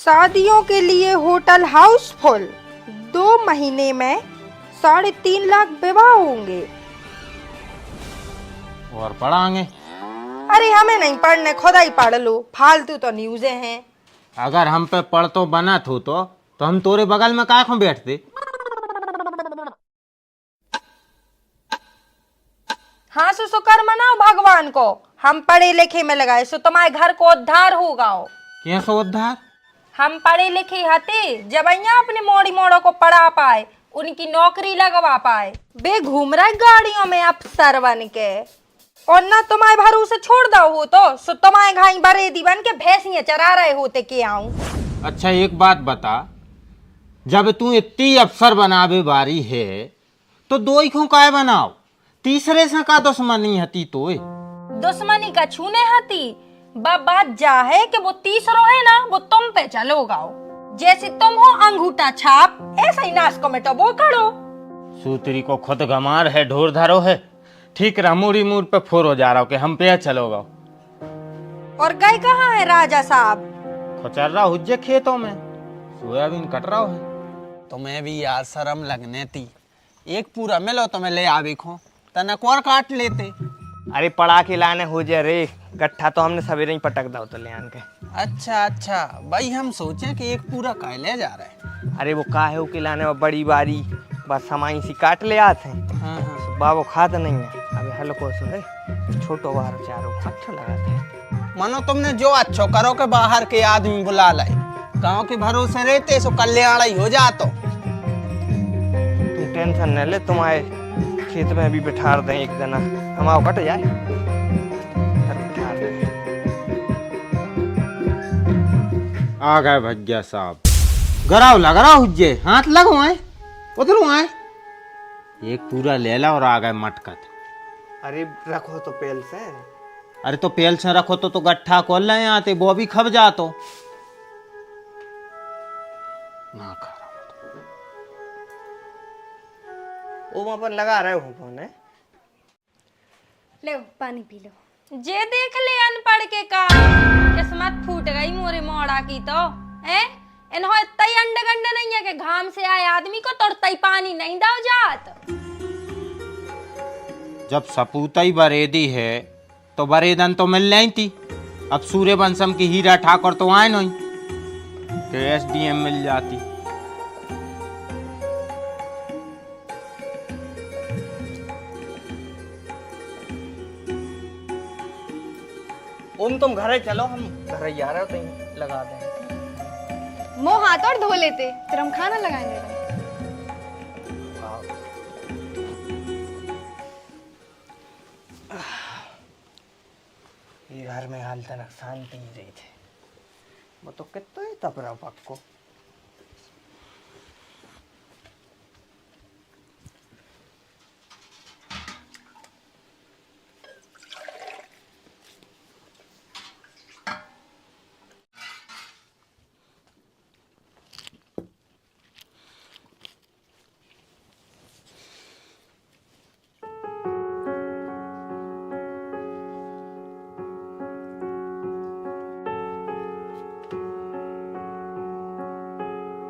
शादियों के लिए होटल हाउसफुल। 2 महीने में 3.5 लाख विवाह होंगे। और पढ़ाएंगे? अरे हमें नहीं पढ़ने, खुदा ही पढ़ लो, फालतू तो न्यूज़े हैं। अगर हम पे पढ़ तो बना तो हम तोरे बगल में काहे को बैठते? हाँ सो शुक्र मनाओ भगवान को, हम पढ़े लिखे में लगाए सो तुम्हारे घर को उद्धार होगा। कैसे उद्धार? हम पढ़े लिखे हते जब यहाँ अपने मोड़ी मोड़ों को पढ़ा पाए, उनकी नौकरी लगवा पाए। बे घूम रहा है गाड़ियों में अफसर बन के, और ना तुम्हारे भरोसे छोड़ दो हो तो सो तुम्हारे घाई बरेदी बन के भैंसियां चरा रहे होते के आऊं। अच्छा एक बात बता, जब तू इतनी अफसर बनावे बारी है तो दो ही क्यों काय बनाओ? तीसरे से का दुश्मनी हती तो? दुश्मनी का छूने हती, बात जा है कि वो तीसरो है ना, वो तुम पे चलोगा। जैसे तुम हो अंगूठा छाप, ऐसा ही नाच को मिटो वो करो। सूत्री को खुद गमार है, ढोर धारो है। ठीक रहा, मूरी मूर पे फोर हो जा रहा हो कि हम पे चलोगा। और गए कहाँ है राजा साहब? खुचर रहा हुज्जे खेतों में, सोयाबीन कट रहा है। तुम्हें भी यार शर्म लगने थी, एक पूरा मिलो तो मैं ले आवी खो तनक और काट लेते। अरे पढ़ा के लाने हो जाए रे, गट्ठा तो हमने सवेरे ही पटक दो तो ले आन के। अच्छा भाई, हम सोचे कि एक पूरा काय ले जा रहे हैं। अरे वो काहे के लाने में बड़ी बारी बस समाई सी काट ले आते हैं। हाँ। बाबू खाद नहीं है, अभी हल्को से है, छोटो बार चारों अच्छा लगाते हैं। मानो तुमने जो अच्छो करो के बाहर के आदमी बुला लाए, गाँव के भरोसे रहते सो कल्याण ही हो जातो। तुम टेंशन न ले, तुम्हारे खेत में भी बिठा दें एक जना, हमारा कट जाए बिठा दें। आ गए भैया साहब, गराव लग रहा हुज्जे, हाथ लगो आए उधर आए। एक पूरा ले ला और आ गए मटकत। अरे रखो तो पेल से। अरे तो पेल से रखो तो गट्ठा खोल रहे आते, वो भी खब जातो ना। खा वो वहां पर लगा रहे हो फोन है। ले पानी पी लो। जे देख ले अनपढ़ के का किस्मत फूट गई मोरे मोड़ा की तो है। इन्हों इतना अंड गंड नहीं है कि घाम से आए आदमी को तुरता ही पानी नहीं दाव जात। जब सपूता ही बरेदी है तो बरेदन तो मिल रही थी। अब सूर्यवंशम की हीरा ठाकुर तो आए नहीं कि एसडीएम मिल जाती। तुम घर चलो, हम घर ही आ रहे हो तो लगा दें। मुंह हाथ और धो लेते, फिर हम खाना लगाएंगे। ये घर में हाल तक शांति ही रही थे, वो तो कितना ही तपरा पक्को।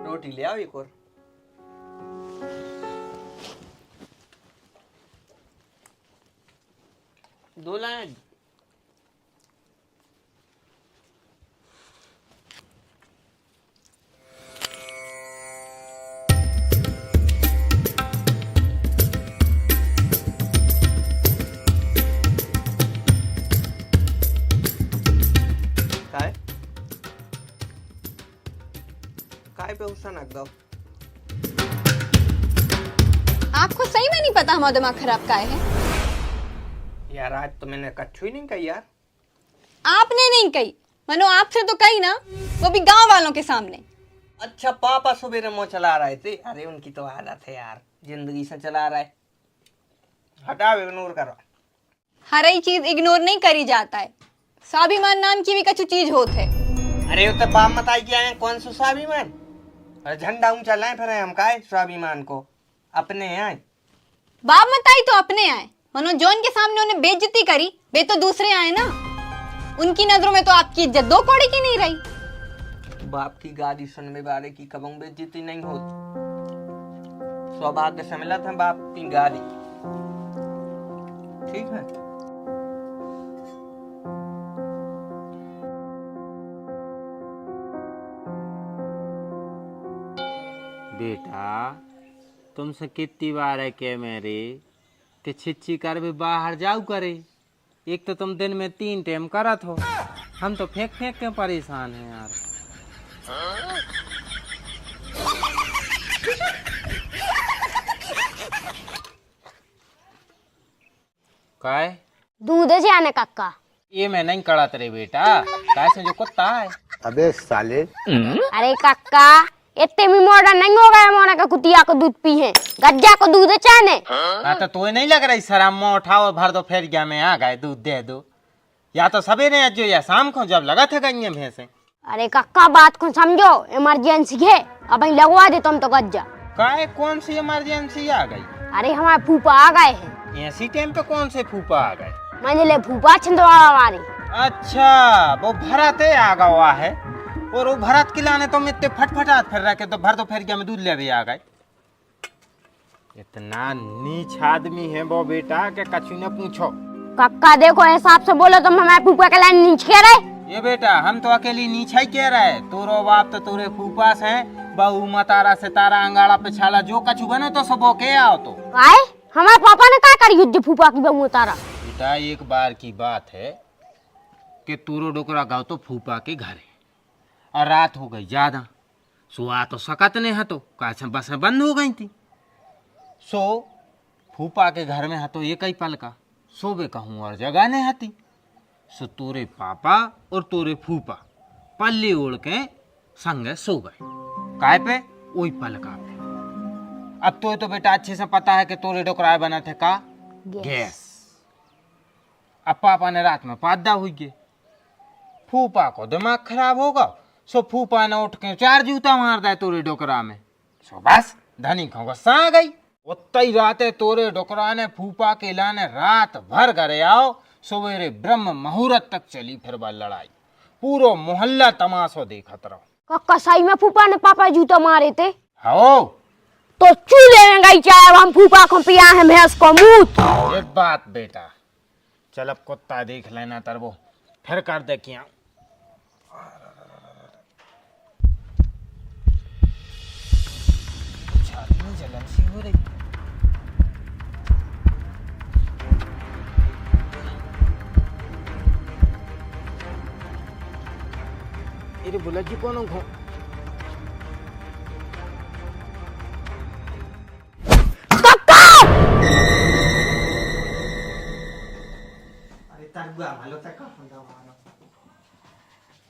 रोटी ले आओ एक और। दो लाए। काय पे गुस्सा नक दो। आपको सही में नहीं पता हमारा दिमाग खराब काहे है? यार आज तो मैंने कच्छू ही नहीं कही यार। आपने नहीं कही, मनो आपसे तो कही ना, वो भी गांव वालों के सामने। अच्छा पापा सुबह मुँह चला रहे थे। अरे उनकी तो आदत है यार, जिंदगी से चला रहा है। हटाओ, इग्नोर करो। हर एक चीज इग्नोर नहीं करी जाता है, स्वाभिमान नाम की भी कछु चीज होत है। अरे वो तो बाप मताई क्या है, कौन सा स्वाभिमान? अरे झंडा ऊंचा लाए फिर हम काहे स्वाभिमान को अपने आए। बाप मताई तो अपने आए, मनो जोन के सामने उन्हें बेइज्जती करी, वे तो दूसरे आए ना। उनकी नजरों में तो आपकी इज्जत दो कौड़ी की नहीं रही। बाप की गाली सुनने वाले की कबंग बेइज्जती नहीं होती। सौभाग्य से मिला था बाप की गाली। ठीक है। बेटा तुमसे कितनी बार है के मेरे कि छिच्ची कर भी बाहर जाऊ करे। एक तो तुम दिन में 3 टाइम करत हो, हम तो फेंक फेंक के परेशान हैं यार। काय दूध से आने कक्का। ये मैं नहीं कड़ा तेरे बेटा, कैसे जो कुत्ता है। अबे साले अरे कक्का इतने भी मॉडर्न नहीं हो गया मोना का कुतिया को दूध पी है, गज्जा को दूध चाने। हाँ तो तुम्हें नहीं लग रही शराब में उठाओ भर दो फिर गया मैं आ गए दूध दे दो। या तो सवेरे जो या शाम को जब लगा था गई भैंसे। अरे कक्का बात को समझो, इमरजेंसी है, अब लगवा दे तुम तो गज्जा। काय कौन सी इमरजेंसी आ गई? अरे हमारे फूफा आ गए हैं। ऐसी टाइम पे कौन से फूफा आ गए? मैंने ले फूफा छिंदवाड़ा हमारी। अच्छा वो भरत है आ गया है, और वो भरत के लाने तुम इतने फटफटात फिर रखे तो भर दो फिर गया में दूध ले भी आ गए। इतना नीच आदमी है वो बेटा के कछु न पूछो। कक्का देखो हिसाब से बोलो तुम हमारे फूफा के लाइन नीचे कह रहे। ये बेटा हम तो अकेली नीचा ही कह रहे है, तोरो बाप तो तोरे फूफा से बहू मतारा सितारा अंगाड़ा पे छाला जो कछु बनो तो सबो के आओ तो आए हमारे पापा ने क्या करी युद्ध फूफा की बहू उतारा। बेटा एक बार की बात है कि तोरो डोकरा गाँव तो फूफा के घर है और रात हो गई ज्यादा, सो आ तो सकत नहीं है तो कैसे बस बंद हो गई थी। सो फूफा के घर में है तो एक ही पल का सोबे कहूँ और जगह नहीं हती। सो तोरे पापा और तोरे फूफा पल्ली ओढ़ के संगे सो गए। काय पे? वही पलका पे। अब तो बेटा अच्छे से पता है कि तोरे डोकराए बना थे का गैस। अब पापा ने रात में पादा हुई गए, फूफा को दिमाग खराब होगा, सो फूफा ने उठ के 4 जूता मार दिया तोरे डोकरा में। सो बस धनी को गुस्सा आ गई। उतई रात तोरे डोकरा ने फूफा के लाने रात भर घरे आओ, सवेरे ब्रह्म मुहूर्त तक चली फिर वह लड़ाई। पूरा मोहल्ला तमाशा देखत रहो। कक्का सही में फूफा ने पापा जूता मारे थे। हो तो चूल्हे में गई चाय, हम फूफा को पिया है भैंस को मूत। ये बात बेटा, चल अब कुत्ता देख लेना तरबो फिर कर दे किया। छाती में जलन सी हो रही। अरे बोला जी कौन हो?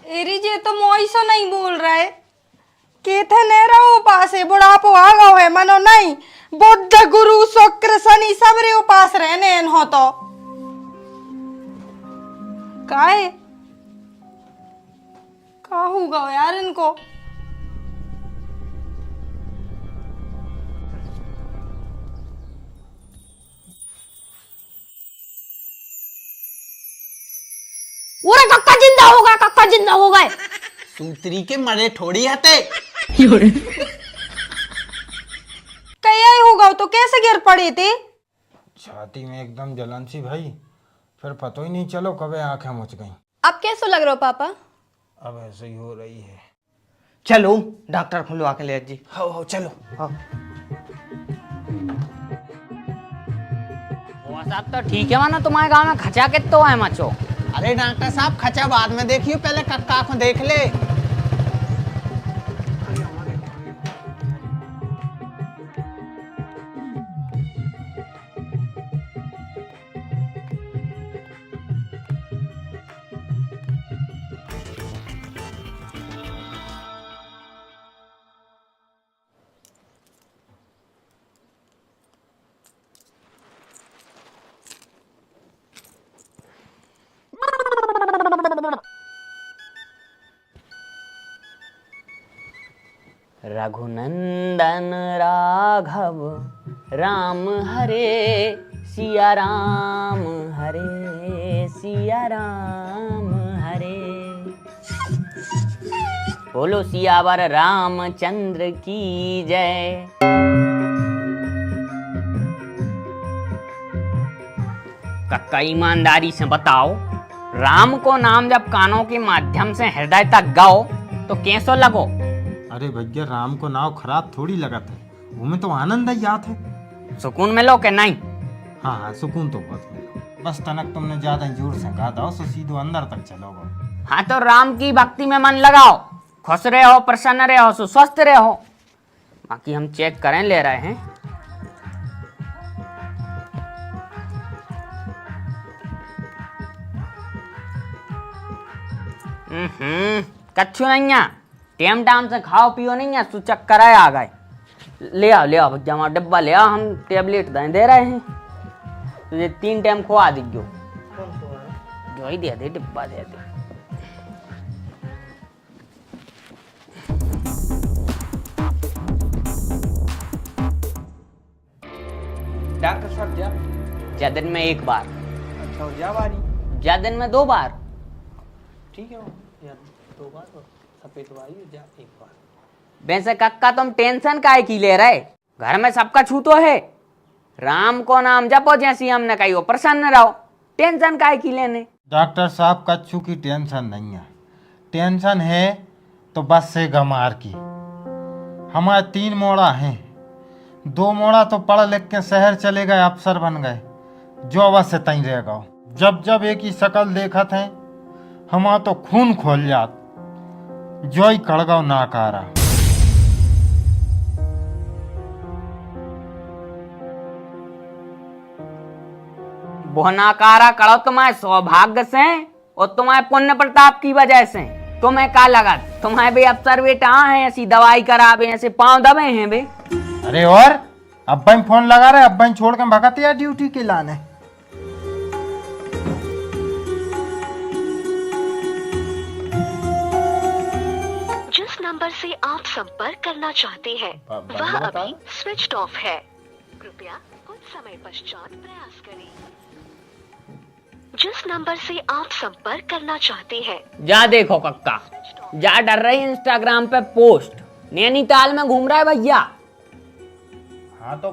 एरी जे तो मोइसो नहीं बोल रहा है के थे नेरा उपास है, बुढ़ापो आ गो है मनो नहीं। बुद्ध गुरु शुक्र शनि सब रे उपास रहने इन हो तो काहे का होगा यार इनको। पूरा कक्का जिंदा होगा, कक्का जिंदा हो गए। सूत्री के मरे थोड़ी आते। कहीं होगा तो कैसे गिर पड़ी थी? छाती में एकदम जलन सी भाई, फिर पता ही नहीं चलो कब आंखें मुझ गई। अब कैसा लग रहा हो पापा? अब ऐसे ही हो रही है। चलो डॉक्टर को लवा के ले जी। हो चलो। हाँ। वो सब तो ठीक है, माना तुम्हारे गांव में खचा के तो है मचो। अरे डॉक्टर साहब खचा बाद में देखियो, पहले कक्का को देख ले। रघुनंदन राघव राम हरे सिया राम हरे सिया राम हरे। बोलो सियावर रामचंद्र की जय। कक्का ईमानदारी से बताओ, राम को नाम जब कानों के माध्यम से हृदय तक गाओ तो कैसो लगो? अरे भैया राम को नाव खराब थोड़ी लगत है, वो में तो आनंद ही आत है। सुकून मिलो के नहीं? हाँ हाँ सुकून तो बहुत मिलो, बस तनक तुमने ज्यादा जोर से गा दो तो सीधो अंदर तक चलोगे। हाँ तो राम की भक्ति में मन लगाओ, खुश रहो, प्रसन्न रहो, सुस्वस्थ रहो। बाकी हम चेक करें ले रहे हैं। कच्छु नहीं है, टेम टाइम से खाओ पियो नहीं है, सूचक कराए आ गए। ले आओ भैया, हमारा डिब्बा ले आओ, हम टेबलेट दे रहे हैं तुझे। 3 टाइम खुआ दीजियो, जो ही दे दे डिब्बा दे दे। डॉक्टर साहब जा दिन में 1 बार, अच्छा हो जा बारी, जा दिन में 2 बार। ठीक है यार, 2 बार सफेद दवाई जा 1 बार। वैसे कक्का तुम टेंशन काहे की ले रहे? घर में सबका छूतो है, राम को नाम जपो जैसी हमने कही हो, प्रसन्न रहो, टेंशन काहे की लेने? डॉक्टर साहब कच्छू की टेंशन नहीं है, टेंशन है तो बस से गमार की। हमारे 3 मोड़ा हैं, 2 मोड़ा तो पढ़ लिख के शहर चले गए, अफसर बन गए, जो बस से तई रह गओ। जब जब एक ही शकल देखत हैं हमारा तो खून खोल जात, जो ही कड़गाव नाकारा। बोहनाकारा करो तुम्हारे सौभाग्य से और तुम्हारे पुण्य प्रताप की वजह से। तुम्हें का लगा तुम्हारे भी अफसर बेटा हैं, ऐसी दवाई करावे, ऐसे पांव दबे हैं बे। अरे और अब्बा ही फोन लगा रहे, अब्बा ही छोड़ के भगत या ड्यूटी के लाने। जिस नंबर से आप संपर्क करना चाहते हैं वह अभी स्विच ऑफ है, कृपया कुछ समय पश्चात प्रयास करें। जिस नंबर से आप संपर्क करना चाहते हैं। जा देखो कक्का, जा डर रही इंस्टाग्राम पे पोस्ट, नैनीताल में घूम रहा है भैया। हाँ तो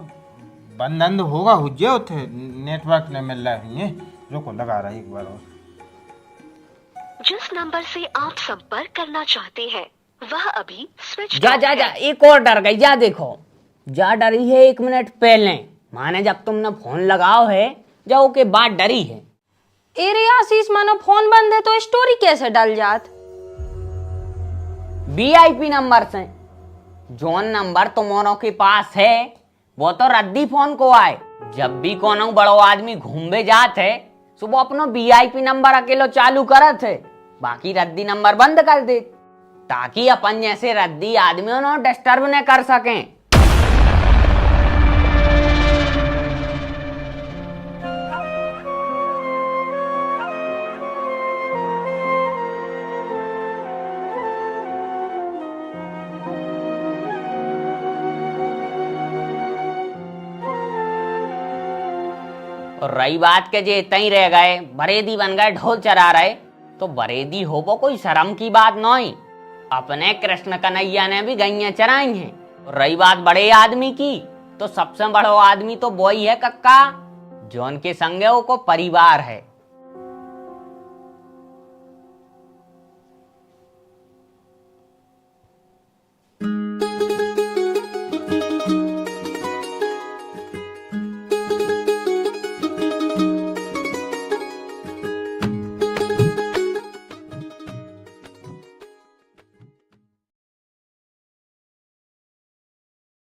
बंद होगा, हुज्जे उठे नेटवर्क नहीं मिल रहा है, रुको लगा रहा है एक बार और। जिस नंबर से आप संपर्क करना चाहते हैं वह अभी स्विच जा जा जा, एक और डर गई, जा देखो, जा डरी है 1 मिनट पहले, माने जब तुमने फोन लगाओ है जाओ के बाद डरी है। एरे आशीष मानो फोन बंद है तो स्टोरी कैसे डल जात? VIP नंबर से, जोन नंबर तुम्हारों के पास है वो तो रद्दी फोन को आए। जब भी कोनो बड़ो आदमी घूमबे जात है सुबह अपनो VIP नंबर अकेलो चालू करत है, बाकी रद्दी नंबर बंद कर दे, ताकि अपन जैसे रद्दी आदमियों न डिस्टर्ब न कर सकें। और रही बात के जे तई रह गए, बरेदी बन गए, ढोल चरा रहे, तो बरेदी हो वो कोई शर्म की बात नहीं। अपने कृष्ण कन्हैया ने भी गैया चराई हैं। और रही बात बड़े आदमी की, तो सबसे बड़ो आदमी तो वो ही है कक्का, जो उनके संगे वो को परिवार है।